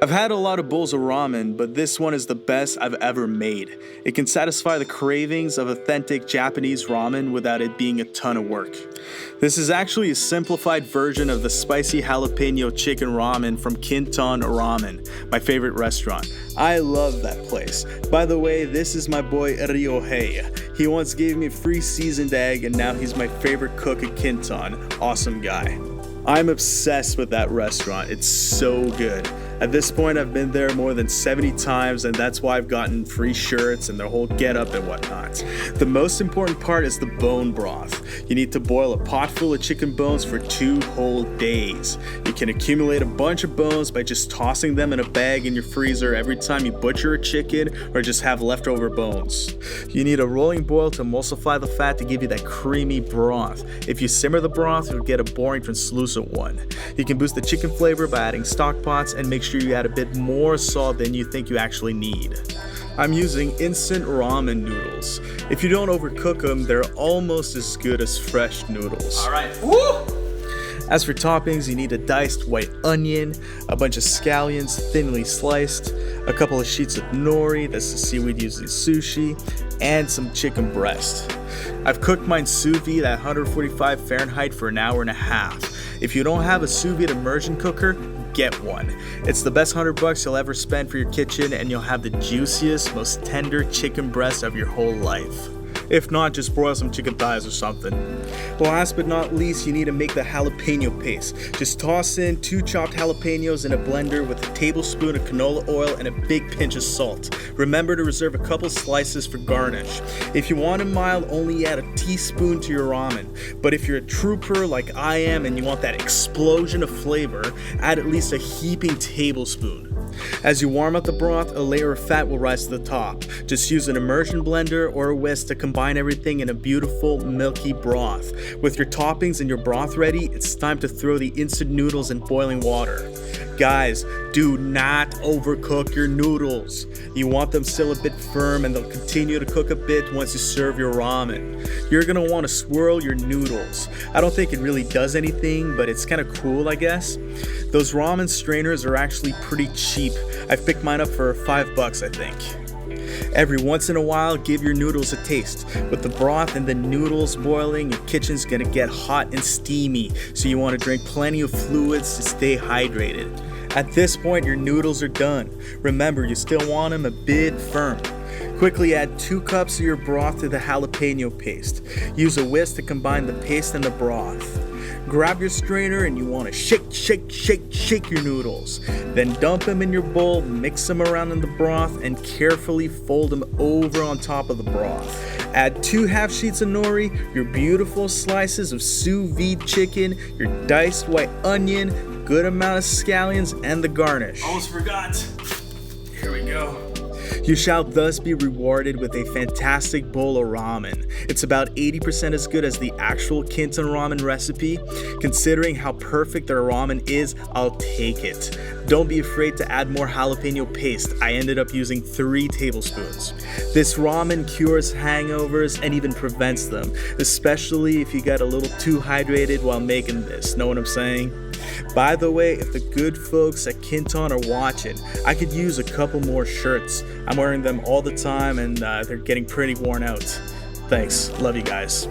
I've had a lot of bowls of ramen, but this one is the best I've ever made. It can satisfy the cravings of authentic Japanese ramen without it being a ton of work. This is actually a simplified version of the spicy jalapeno chicken ramen from Kinton Ramen, my favorite restaurant. I love that place. By the way, this is my boy Ryohei. He once gave me a free seasoned egg and now he's my favorite cook at Kinton. Awesome guy. I'm obsessed with that restaurant. It's so good. At this point, I've been there more than 70 times, and that's why I've gotten free shirts and their whole getup and whatnot. The most important part is the bone broth. You need to boil a pot full of chicken bones for 2 whole days. You can accumulate a bunch of bones by just tossing them in a bag in your freezer every time you butcher a chicken or just have leftover bones. You need a rolling boil to emulsify the fat to give you that creamy broth. If you simmer the broth, you'll get a boring translucent one. You can boost the chicken flavor by adding stock pots and make sure you add a bit more salt than you think you actually need. I'm using instant ramen noodles. If you don't overcook them, they're almost as good as fresh noodles. All right. Woo! As for toppings, you need a diced white onion, a bunch of scallions thinly sliced, a couple of sheets of nori, that's the seaweed used in sushi, and some chicken breast. I've cooked mine sous vide at 145 Fahrenheit for an hour and a half. If you don't have a sous vide immersion cooker, get one. It's the best $100 you'll ever spend for your kitchen, and you'll have the juiciest, most tender chicken breast of your whole life. If not, just broil some chicken thighs or something. Last but not least, you need to make the jalapeno paste. Just toss in 2 chopped jalapenos in a blender with a tablespoon of canola oil and a big pinch of salt. Remember to reserve a couple slices for garnish. If you want it mild, only add a teaspoon to your ramen. But if you're a trooper like I am and you want that explosion of flavor, add at least a heaping tablespoon. As you warm up the broth, a layer of fat will rise to the top. Just use an immersion blender or a whisk to combine everything in a beautiful, milky broth. With your toppings and your broth ready, it's time to throw the instant noodles in boiling water. Guys, do not overcook your noodles. You want them still a bit firm and they'll continue to cook a bit once you serve your ramen. You're gonna want to swirl your noodles. I don't think it really does anything, but it's kind of cool, I guess. Those ramen strainers are actually pretty cheap. I've picked mine up for $5, I think. Every once in a while, give your noodles a taste. With the broth and the noodles boiling, your kitchen's gonna get hot and steamy, so you want to drink plenty of fluids to stay hydrated. At this point, your noodles are done. Remember, you still want them a bit firm. Quickly add 2 cups of your broth to the jalapeno paste. Use a whisk to combine the paste and the broth. Grab your strainer and you want to shake your noodles. Then dump them in your bowl, mix them around in the broth, and carefully fold them over on top of the broth. Add 2 half sheets of nori, your beautiful slices of sous vide chicken, your diced white onion, good amount of scallions, and the garnish. Almost forgot. Here we go. You shall thus be rewarded with a fantastic bowl of ramen. It's about 80% as good as the actual Kinton ramen recipe. Considering how perfect their ramen is, I'll take it. Don't be afraid to add more jalapeno paste. I ended up using 3 tablespoons. This ramen cures hangovers and even prevents them, especially if you got a little too hydrated while making this. Know what I'm saying? By the way, if the good folks at Kinton are watching, I could use a couple more shirts. I'm wearing them all the time and they're getting pretty worn out. Thanks. Love you guys.